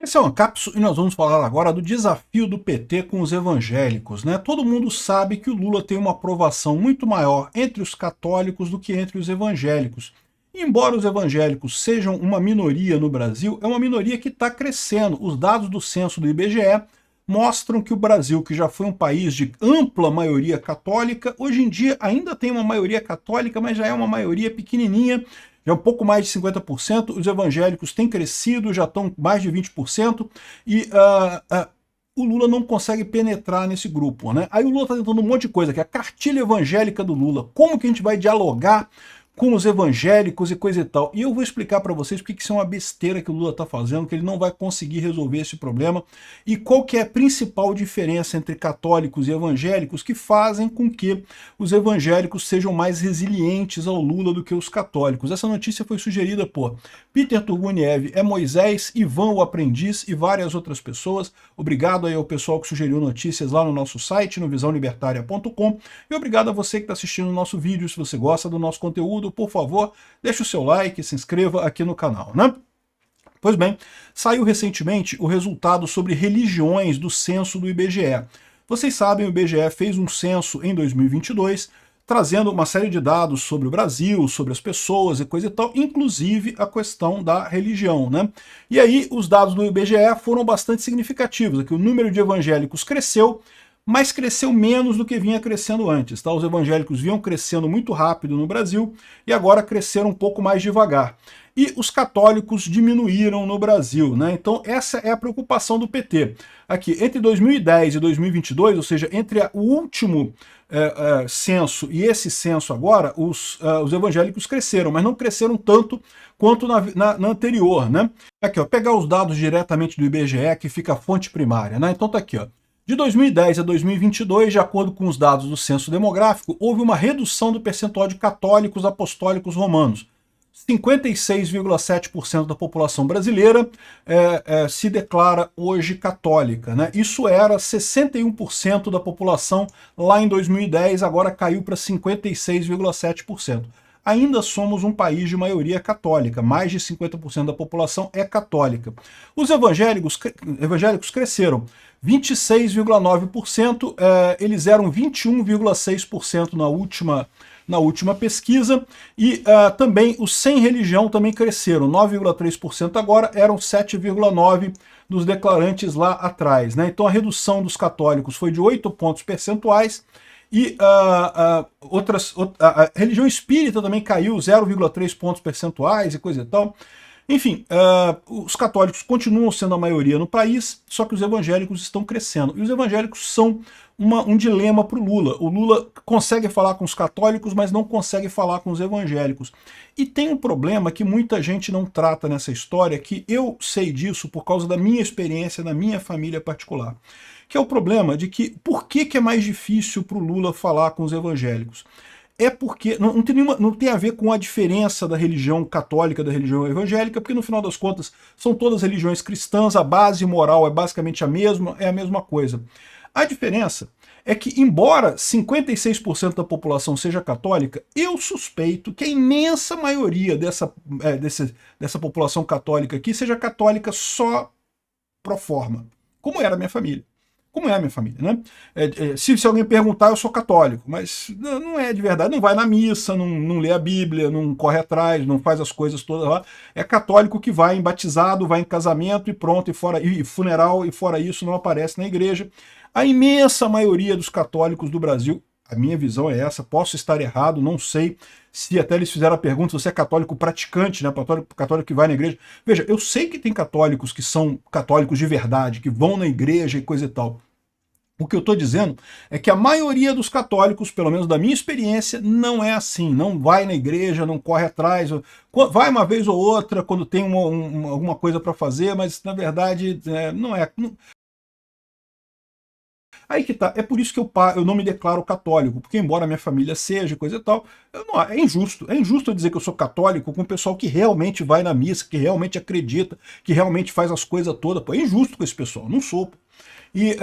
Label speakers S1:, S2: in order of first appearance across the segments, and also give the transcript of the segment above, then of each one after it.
S1: Esse é o Ancapso e nós vamos falar agora do desafio do PT com os evangélicos, né? Todo mundo sabe que o Lula tem uma aprovação muito maior entre os católicos do que entre os evangélicos. E embora os evangélicos sejam uma minoria no Brasil, é uma minoria que está crescendo. Os dados do censo do IBGE mostram que o Brasil, que já foi um país de ampla maioria católica, hoje em dia ainda tem uma maioria católica, mas já é uma maioria pequenininha, já é um pouco mais de 50%, os evangélicos têm crescido, já estão mais de 20%, e o Lula não consegue penetrar nesse grupo, né? Aí o Lula está tentando um monte de coisa, que é a cartilha evangélica do Lula. Como que a gente vai dialogar com os evangélicos e coisa e tal. E eu vou explicar para vocês porque isso é uma besteira que o Lula está fazendo, que ele não vai conseguir resolver esse problema, e qual que é a principal diferença entre católicos e evangélicos que fazem com que os evangélicos sejam mais resilientes ao Lula do que os católicos. Essa notícia foi sugerida por Peter Turguniev, Moisés, Ivan o Aprendiz e várias outras pessoas. Obrigado aí ao pessoal que sugeriu notícias lá no nosso site, no visãolibertaria.com, e obrigado a você que está assistindo o nosso vídeo. Se você gosta do nosso conteúdo, por favor, deixe o seu like, se inscreva aqui no canal, né? Pois bem, saiu recentemente o resultado sobre religiões do censo do IBGE. Vocês sabem, o IBGE fez um censo em 2022, trazendo uma série de dados sobre o Brasil, sobre as pessoas e coisa e tal, inclusive a questão da religião, né? E aí os dados do IBGE foram bastante significativos, aqui o número de evangélicos cresceu, mas cresceu menos do que vinha crescendo antes, tá? Os evangélicos vinham crescendo muito rápido no Brasil e agora cresceram um pouco mais devagar. E os católicos diminuíram no Brasil, né? Então essa é a preocupação do PT. Aqui, entre 2010 e 2022, ou seja, entre o último censo e esse censo agora, os evangélicos cresceram, mas não cresceram tanto quanto na anterior, né? Aqui, ó, pegar os dados diretamente do IBGE, que fica a fonte primária, né? Então tá aqui, ó. De 2010 a 2022, de acordo com os dados do censo demográfico, houve uma redução do percentual de católicos apostólicos romanos. 56,7% da população brasileira se declara hoje católica, né? Isso era 61% da população lá em 2010, agora caiu para 56,7%. Ainda somos um país de maioria católica, mais de 50% da população é católica. Os evangélicos cresceram 26,9%, eles eram 21,6% na última pesquisa, e também os sem religião também cresceram, 9,3% agora, eram 7,9% dos declarantes lá atrás, né? Então a redução dos católicos foi de 8 pontos percentuais, e a religião espírita também caiu 0,3 pontos percentuais e coisa e tal. Enfim, os católicos continuam sendo a maioria no país, só que os evangélicos estão crescendo. E os evangélicos são um dilema para o Lula. O Lula consegue falar com os católicos, mas não consegue falar com os evangélicos. E tem um problema que muita gente não trata nessa história, que eu sei disso por causa da minha experiência, da minha família particular. Que é o problema de que, por que é mais difícil para o Lula falar com os evangélicos? É porque não tem a ver com a diferença da religião católica da religião evangélica, porque no final das contas são todas religiões cristãs, a base moral é basicamente a mesma coisa. A diferença é que, embora 56% da população seja católica, eu suspeito que a imensa maioria dessa população católica aqui seja católica só pro forma, como era a minha família. Como é a minha família, né? Se alguém perguntar, eu sou católico, mas não é de verdade, não vai na missa, não lê a Bíblia, não corre atrás, não faz as coisas todas lá. É católico que vai em batizado, vai em casamento e pronto, e funeral, e fora isso não aparece na igreja. A imensa maioria dos católicos do Brasil, a minha visão é essa, posso estar errado, não sei se até eles fizeram a pergunta se você é católico praticante, né? Católico que vai na igreja. Veja, eu sei que tem católicos que são católicos de verdade, que vão na igreja e coisa e tal. O que eu estou dizendo é que a maioria dos católicos, pelo menos da minha experiência, não é assim. Não vai na igreja, não corre atrás. Vai uma vez ou outra quando tem alguma coisa para fazer, mas na verdade não é. Aí que tá. É por isso que eu não me declaro católico, porque embora a minha família seja coisa e tal, é injusto. É injusto eu dizer que eu sou católico com o pessoal que realmente vai na missa, que realmente acredita, que realmente faz as coisas todas. Pô, é injusto com esse pessoal. Não sou. E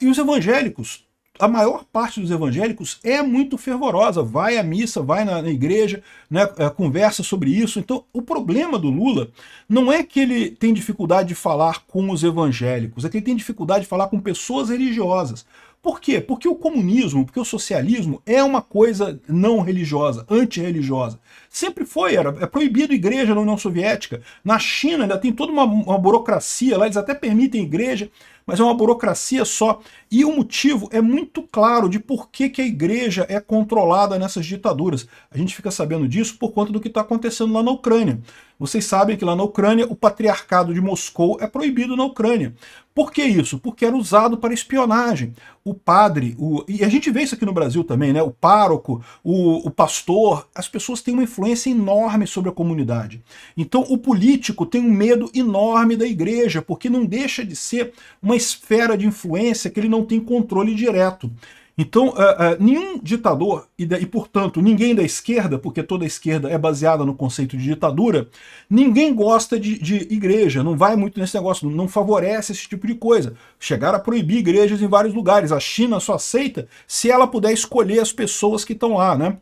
S1: os evangélicos, a maior parte dos evangélicos é muito fervorosa, vai à missa, vai na igreja, né, conversa sobre isso. Então, o problema do Lula não é que ele tem dificuldade de falar com os evangélicos, é que ele tem dificuldade de falar com pessoas religiosas. Por quê? Porque o comunismo, porque o socialismo é uma coisa não religiosa, antirreligiosa. Sempre foi, é proibido igreja na União Soviética. Na China ainda tem toda uma burocracia lá, eles até permitem igreja, mas é uma burocracia só. E o motivo é muito claro de por que a igreja é controlada nessas ditaduras. A gente fica sabendo disso por conta do que está acontecendo lá na Ucrânia. Vocês sabem que lá na Ucrânia o patriarcado de Moscou é proibido na Ucrânia. Por que isso? Porque era usado para espionagem. O padre, e a gente vê isso aqui no Brasil também, né? O pároco, o pastor, as pessoas têm uma influência enorme sobre a comunidade. Então o político tem um medo enorme da igreja, porque não deixa de ser uma esfera de influência que ele não tem controle direto. Então, nenhum ditador, e portanto ninguém da esquerda, porque toda a esquerda é baseada no conceito de ditadura, ninguém gosta de igreja, não vai muito nesse negócio, não favorece esse tipo de coisa. Chegaram a proibir igrejas em vários lugares, a China só aceita se ela puder escolher as pessoas que estão lá, né?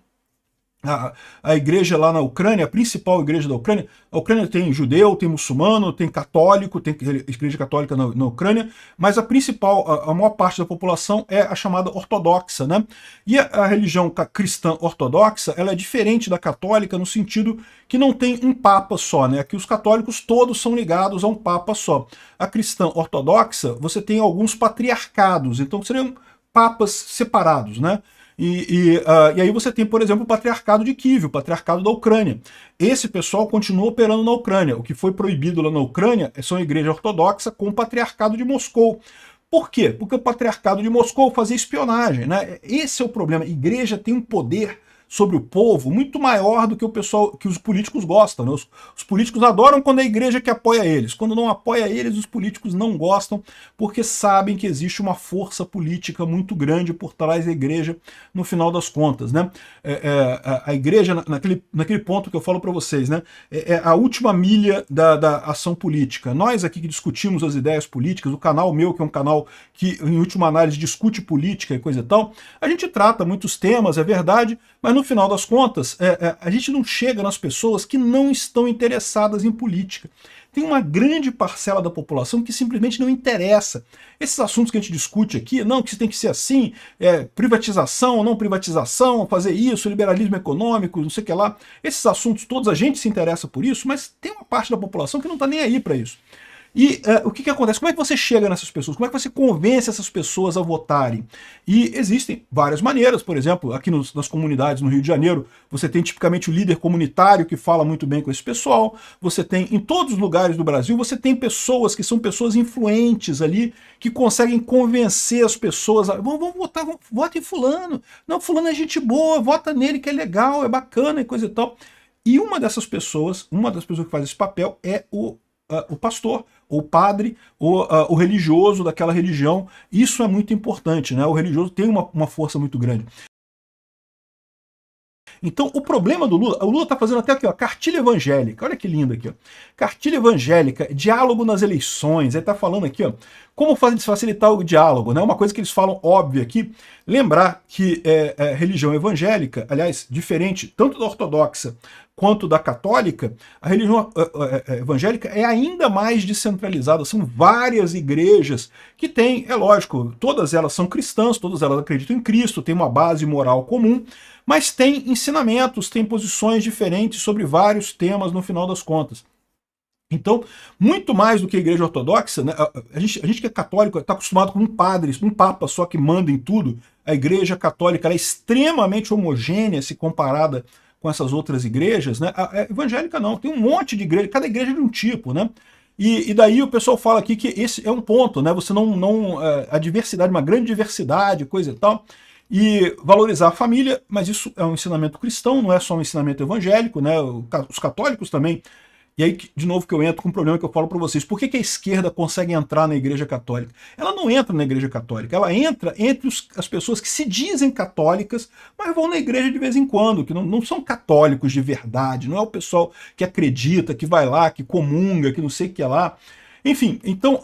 S1: A igreja lá na Ucrânia, a principal igreja da Ucrânia, a Ucrânia tem judeu, tem muçulmano, tem católico, tem igreja católica na Ucrânia, mas a principal, a maior parte da população é a chamada ortodoxa, né? E a religião cristã ortodoxa, ela é diferente da católica no sentido que não tem um papa só, né? Aqui os católicos todos são ligados a um papa só. A cristã ortodoxa, você tem alguns patriarcados, então seriam papas separados, né? E aí você tem, por exemplo, o patriarcado de Kiev, o patriarcado da Ucrânia. Esse pessoal continua operando na Ucrânia. O que foi proibido lá na Ucrânia são a igreja ortodoxa com o patriarcado de Moscou. Por quê? Porque o patriarcado de Moscou fazia espionagem, né? Esse é o problema. A igreja tem um poder sobre o povo muito maior do que o pessoal, que os políticos gostam, né? Os políticos adoram quando é a igreja que apoia eles. Quando não apoia eles, os políticos não gostam, porque sabem que existe uma força política muito grande por trás da igreja, no final das contas, né? A igreja, naquele ponto que eu falo para vocês, né? É a última milha da ação política. Nós aqui que discutimos as ideias políticas, o canal meu, que é um canal que, em última análise, discute política e coisa e tal, a gente trata muitos temas, é verdade, mas no final das contas, a gente não chega nas pessoas que não estão interessadas em política. Tem uma grande parcela da população que simplesmente não interessa. Esses assuntos que a gente discute aqui, não, que tem que ser assim, privatização, não privatização, fazer isso, liberalismo econômico, não sei o que lá. Esses assuntos todos, a gente se interessa por isso, mas tem uma parte da população que não está nem aí para isso. E o que acontece? Como é que você chega nessas pessoas? Como é que você convence essas pessoas a votarem? E existem várias maneiras, por exemplo, aqui nas comunidades no Rio de Janeiro, você tem tipicamente o líder comunitário que fala muito bem com esse pessoal, você tem, em todos os lugares do Brasil, você tem pessoas que são pessoas influentes ali, que conseguem convencer as pessoas a, vamos votar, vota em fulano, não, fulano é gente boa, vota nele que é legal, é bacana e coisa e tal. E uma das pessoas que faz esse papel é o pastor, ou padre, ou o religioso daquela religião. Isso é muito importante, né? O religioso tem uma força muito grande. Então, o problema do Lula, o Lula está fazendo até aqui, ó, cartilha evangélica, olha que lindo aqui, ó. Cartilha evangélica, diálogo nas eleições, ele está falando aqui, ó, como facilitar o diálogo, né? Uma coisa que eles falam óbvia aqui, lembrar que religião evangélica, aliás, diferente tanto da ortodoxa quanto da católica, a religião evangélica é ainda mais descentralizada, são várias igrejas que têm, é lógico, todas elas são cristãs, todas elas acreditam em Cristo, têm uma base moral comum, mas tem ensinamentos, tem posições diferentes sobre vários temas no final das contas. Então, muito mais do que a igreja ortodoxa, né, a gente que é católico está acostumado com um padre, um papa só que manda em tudo. A igreja católica é extremamente homogênea se comparada com essas outras igrejas, né? A evangélica não, tem um monte de igreja, cada igreja é de um tipo, né? E daí o pessoal fala aqui que esse é um ponto, né? Você a diversidade, uma grande diversidade, coisa e tal, e valorizar a família, mas isso é um ensinamento cristão, não é só um ensinamento evangélico, né? Os católicos também. E aí, de novo, que eu entro com um problema que eu falo para vocês. Por que a esquerda consegue entrar na igreja católica? Ela não entra na igreja católica, ela entra entre as pessoas que se dizem católicas, mas vão na igreja de vez em quando, que não são católicos de verdade, não é o pessoal que acredita, que vai lá, que comunga, que não sei o que é lá. Enfim, então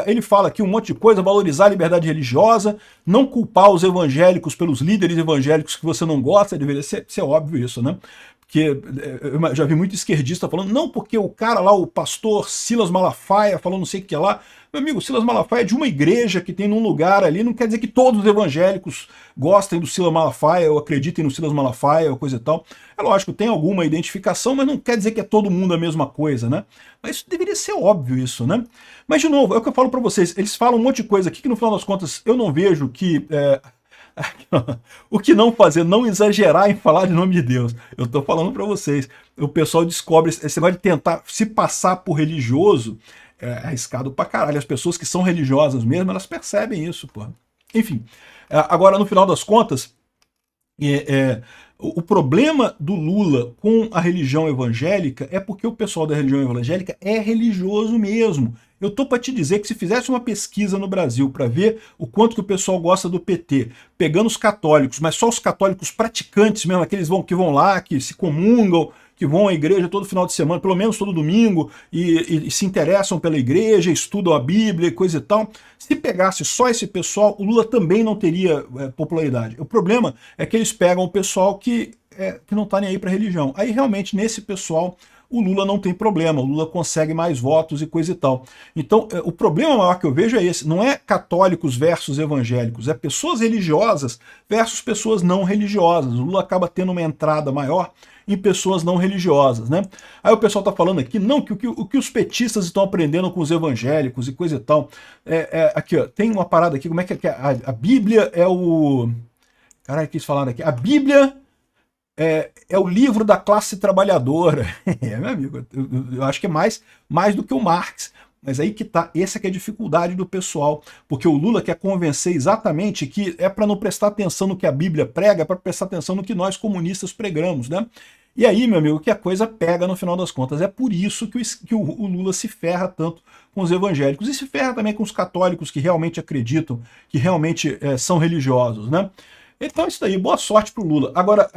S1: ele fala aqui um monte de coisa, valorizar a liberdade religiosa, não culpar os evangélicos pelos líderes evangélicos que você não gosta, deveria ser óbvio isso, né? Porque eu já vi muito esquerdista falando, não, porque o cara lá, o pastor Silas Malafaia, falou não sei o que lá. Meu amigo, Silas Malafaia é de uma igreja que tem num lugar ali, não quer dizer que todos os evangélicos gostem do Silas Malafaia ou acreditem no Silas Malafaia ou coisa e tal. É lógico, tem alguma identificação, mas não quer dizer que é todo mundo a mesma coisa, né? Mas isso deveria ser óbvio isso, né? Mas, de novo, é o que eu falo para vocês, eles falam um monte de coisa aqui que no final das contas eu não vejo que... o que não fazer, não exagerar em falar de nome de Deus. Eu tô falando para vocês, o pessoal descobre esse negócio de tentar se passar por religioso, é arriscado pra caralho. As pessoas que são religiosas mesmo, elas percebem isso, pô. Enfim, agora no final das contas, o problema do Lula com a religião evangélica é porque o pessoal da religião evangélica é religioso mesmo. Eu tô para te dizer que se fizesse uma pesquisa no Brasil para ver o quanto que o pessoal gosta do PT, pegando os católicos, mas só os católicos praticantes mesmo, aqueles que vão lá, que se comungam, que vão à igreja todo final de semana, pelo menos todo domingo, e se interessam pela igreja, estudam a Bíblia e coisa e tal. Se pegasse só esse pessoal, o Lula também não teria popularidade. O problema é que eles pegam o pessoal que não está nem aí para religião. Aí realmente nesse pessoal o Lula não tem problema, o Lula consegue mais votos e coisa e tal. Então o problema maior que eu vejo é esse, não é católicos versus evangélicos, é pessoas religiosas versus pessoas não religiosas. O Lula acaba tendo uma entrada maior em pessoas não religiosas, né? Aí o pessoal tá falando aqui, não, que o que os petistas estão aprendendo com os evangélicos e coisa e tal. Aqui, ó, tem uma parada aqui, como é que é? A Bíblia é o... Caralho, quis falar aqui. A Bíblia é o livro da classe trabalhadora. Meu amigo, eu acho que é mais do que o Marx. Mas aí que tá, essa que é a dificuldade do pessoal, porque o Lula quer convencer exatamente que é para não prestar atenção no que a Bíblia prega, é para prestar atenção no que nós comunistas pregamos, né? E aí, meu amigo, que a coisa pega no final das contas. É por isso que o Lula se ferra tanto com os evangélicos e se ferra também com os católicos que realmente acreditam, que realmente são religiosos, né? Então isso daí, boa sorte pro Lula. Agora,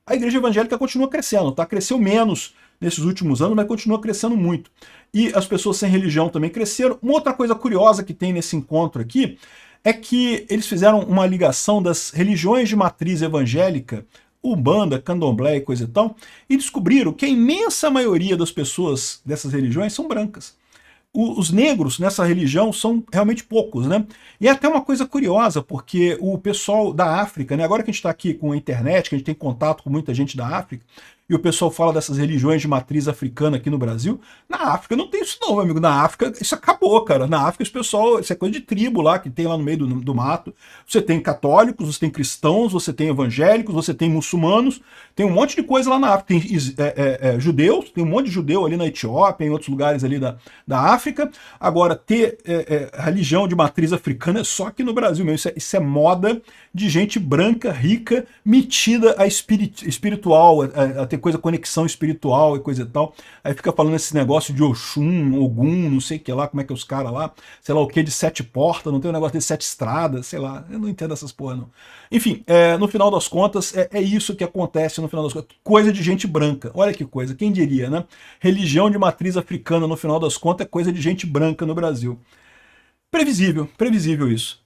S1: a igreja evangélica continua crescendo, tá? Cresceu menos nesses últimos anos, mas continua crescendo muito. E as pessoas sem religião também cresceram. Uma outra coisa curiosa que tem nesse encontro aqui é que eles fizeram uma ligação das religiões de matriz evangélica, Umbanda, Candomblé e coisa e tal, e descobriram que a imensa maioria das pessoas dessas religiões são brancas. Os negros nessa religião são realmente poucos, né? E é até uma coisa curiosa, porque o pessoal da África, né? Agora que a gente está aqui com a internet, que a gente tem contato com muita gente da África, e o pessoal fala dessas religiões de matriz africana aqui no Brasil, na África não tem isso não, meu amigo. Na África isso acabou, cara. Na África esse pessoal, isso é coisa de tribo lá, que tem lá no meio do mato. Você tem católicos, você tem cristãos, você tem evangélicos, você tem muçulmanos, tem um monte de coisa lá na África. Tem judeus, tem um monte de judeu ali na Etiópia, em outros lugares ali da África. Agora, ter religião de matriz africana é só aqui no Brasil mesmo. Isso é moda de gente branca, rica, metida a espiritual, a ter coisa, conexão espiritual e coisa e tal. Aí fica falando esse negócio de Oxum, Ogum, não sei o que lá, como é que é os caras lá, sei lá o que, de 7 portas, não tem um negócio de 7 estradas, sei lá, eu não entendo essas porra não. Enfim, no final das contas, é isso que acontece no final das contas, coisa de gente branca, olha que coisa, quem diria, né? Religião de matriz africana, no final das contas, é coisa de gente branca no Brasil. Previsível isso.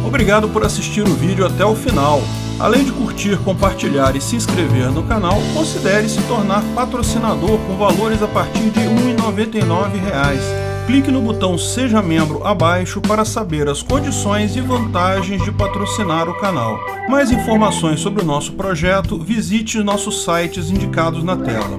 S1: Obrigado por assistir o vídeo até o final. Além de curtir, compartilhar e se inscrever no canal, considere se tornar patrocinador com valores a partir de R$ 1,99. Clique no botão Seja Membro abaixo para saber as condições e vantagens de patrocinar o canal. Mais informações sobre o nosso projeto, visite nossos sites indicados na tela.